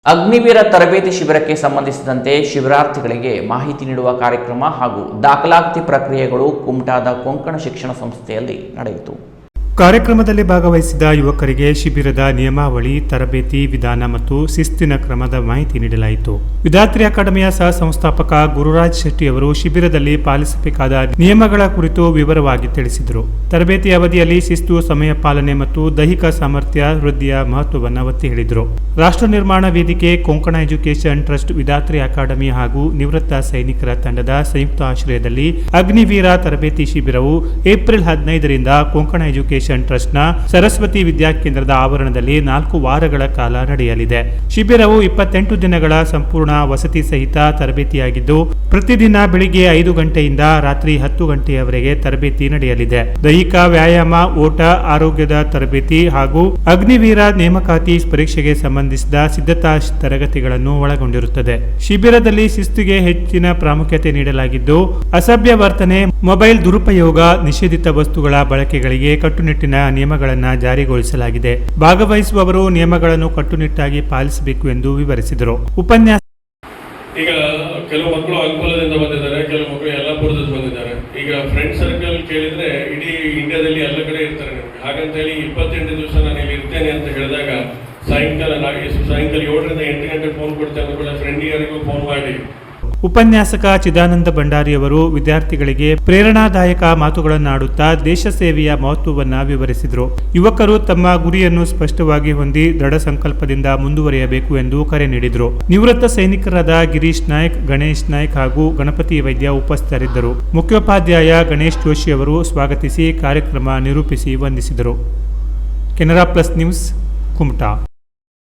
ಅಗ್ನಿವೀರ ತರಬೇತಿ ಶಿಬಿರಕ್ಕೆ ಸಂಬಂಧಿಸಿದಂತೆ ಶಿಬಿರಾರ್ಥಿಗಳಿಗೆ ಮಾಹಿತಿ ನೀಡುವ ಕಾರ್ಯಕ್ರಮ ಹಾಗೂ ದಾಖಲಾತಿ ಪ್ರಕ್ರಿಯೆಗಳು ಕುಮಟಾದ ಕೊಂಕಣ ಶಿಕ್ಷಣ ಸಂಸ್ಥೆಯಲ್ಲಿ ನಡೆಯಿತು. ಕಾರ್ಯಕ್ರಮದಲ್ಲಿ ಭಾಗವಹಿಸಿದ ಯುವಕರಿಗೆ ಶಿಬಿರದ ನಿಯಮಾವಳಿ, ತರಬೇತಿ ವಿಧಾನ ಮತ್ತು ಶಿಸ್ತಿನ ಕ್ರಮದ ಮಾಹಿತಿ ನೀಡಲಾಯಿತು. ವಿಧಾತ್ರಿ ಅಕಾಡೆಮಿಯ ಸಹ ಸಂಸ್ಥಾಪಕ ಗುರುರಾಜ್ ಶೆಟ್ಟಿ ಅವರು ಶಿಬಿರದಲ್ಲಿ ಪಾಲಿಸಬೇಕಾದ ನಿಯಮಗಳ ಕುರಿತು ವಿವರವಾಗಿ ತಿಳಿಸಿದರು. ತರಬೇತಿ ಅವಧಿಯಲ್ಲಿ ಶಿಸ್ತು, ಸಮಯ ಪಾಲನೆ ಮತ್ತು ದೈಹಿಕ ಸಾಮರ್ಥ್ಯ ವೃದ್ಧಿಯ ಮಹತ್ವವನ್ನು ಒತ್ತಿ ಹೇಳಿದರು. ರಾಷ್ಟ್ರ ನಿರ್ಮಾಣ ವೇದಿಕೆ, Konkan education trust, Vidhatri academy ಹಾಗೂ ನಿವೃತ್ತ ಸೈನಿಕರ ತಂಡದ ಸಂಯುಕ್ತ ಆಶ್ರಯದಲ್ಲಿ ಅಗ್ನಿವೀರ ತರಬೇತಿ ಶಿಬಿರವು ಏಪ್ರಿಲ್ 15ರಿಂದ ಕೊಂಕಣ ಎಜುಕೇಷನ್ ಟ್ರಸ್ಟ್ನ ಸರಸ್ವತಿ ವಿದ್ಯಾಕೇಂದ್ರದ ಆವರಣದಲ್ಲಿ 4 ವಾರಗಳ ಕಾಲ ನಡೆಯಲಿದೆ. ಶಿಬಿರವು 28 ದಿನಗಳ ಸಂಪೂರ್ಣ ವಸತಿ ಸಹಿತ ತರಬೇತಿಯಾಗಿದ್ದು, ಪ್ರತಿದಿನ ಬೆಳಿಗ್ಗೆ 5 ಗಂಟೆಯಿಂದ ರಾತ್ರಿ 10 ಗಂಟೆಯವರೆಗೆ ತರಬೇತಿ ನಡೆಯಲಿದೆ. ದೈಹಿಕ ವ್ಯಾಯಾಮ, ಓಟ, ಆರೋಗ್ಯದ ತರಬೇತಿ ಹಾಗೂ ಅಗ್ನಿವೀರ ನೇಮಕಾತಿ ಪರೀಕ್ಷೆಗೆ ಸಂಬಂಧಿಸಿದ ಸಿದ್ಧತಾ ತರಗತಿಗಳನ್ನು ಒಳಗೊಂಡಿರುತ್ತದೆ. ಶಿಬಿರದಲ್ಲಿ ಶಿಸ್ತಿಗೆ ಹೆಚ್ಚಿನ ಪ್ರಾಮುಖ್ಯತೆ ನೀಡಲಾಗಿದ್ದು, ಅಸಭ್ಯ ವರ್ತನೆ, ಮೊಬೈಲ್ ದುರುಪಯೋಗ, ನಿಷೇಧಿತ ವಸ್ತುಗಳ ಬಳಕೆಗಳಿಗೆ ಕಟ್ಟುನಿಟ್ಟಿನ ನಿಯಮಗಳನ್ನು ಜಾರಿಗೊಳಿಸಲಾಗಿದೆ. ಭಾಗವಹಿಸುವವರು ನಿಯಮಗಳನ್ನು ಕಟ್ಟುನಿಟ್ಟಾಗಿ ಪಾಲಿಸಬೇಕು ಎಂದು ವಿವರಿಸಿದರು. ಉಪನ್ಯಾಸ ಈಗ ಕೆಲವು ಮಕ್ಕಳು ಅಂಕೋಲದಿಂದ ಬಂದಿದ್ದಾರೆ, ಕೆಲವು ಮಕ್ಕಳು ಯಲ್ಲಾಪುರದಿಂದ ಬಂದಿದ್ದಾರೆ. ಈಗ ಫ್ರೆಂಡ್ ಸರ್ಕಲ್ ಕೇಳಿದ್ರೆ ಇಡೀ ಇಂಡಿಯಾದಲ್ಲಿ ಎಲ್ಲ ಕಡೆ ಇರ್ತಾರೆ. ನಿಮಗೆ ಹಾಗಂತೇಳಿ 28 ದಿವಸ ನಾನು ಇಲ್ಲಿ ಇರ್ತೇನೆ ಅಂತ ಹೇಳಿದಾಗ ಸಾಯಂಕಾಲ 7ರಿಂದ 8 ಗಂಟೆ ಫೋನ್ ಕೊಡ್ತೇನೆ ಅಂದ್ಕೊಳ್ಳಿ, ಫ್ರೆಂಡಿಗರಿಗೂ ಫೋನ್ ಮಾಡಿ. ಉಪನ್ಯಾಸಕ ಚಿದಾನಂದ ಭಂಡಾರಿಯವರು ವಿದ್ಯಾರ್ಥಿಗಳಿಗೆ ಪ್ರೇರಣಾದಾಯಕ ಮಾತುಗಳನ್ನಾಡುತ್ತಾ ದೇಶ ಸೇವೆಯ ಮಹತ್ವವನ್ನು ವಿವರಿಸಿದರು. ಯುವಕರು ತಮ್ಮ ಗುರಿಯನ್ನು ಸ್ಪಷ್ಟವಾಗಿ ಹೊಂದಿ ದೃಢ ಸಂಕಲ್ಪದಿಂದ ಮುಂದುವರಿಯಬೇಕು ಎಂದು ಕರೆ ನೀಡಿದರು. ನಿವೃತ್ತ ಸೈನಿಕರಾದ ಗಿರೀಶ್ ನಾಯ್ಕ್, ಗಣೇಶ್ ನಾಯ್ಕ್ ಹಾಗೂ ಗಣಪತಿ ವೈದ್ಯ ಉಪಸ್ಥಿತರಿದ್ದರು. ಮುಖ್ಯೋಪಾಧ್ಯಾಯ ಗಣೇಶ್ ಜೋಶಿ ಅವರು ಸ್ವಾಗತಿಸಿ ಕಾರ್ಯಕ್ರಮ ನಿರೂಪಿಸಿ ವಂದಿಸಿದರು. Canara plus news, Kumta.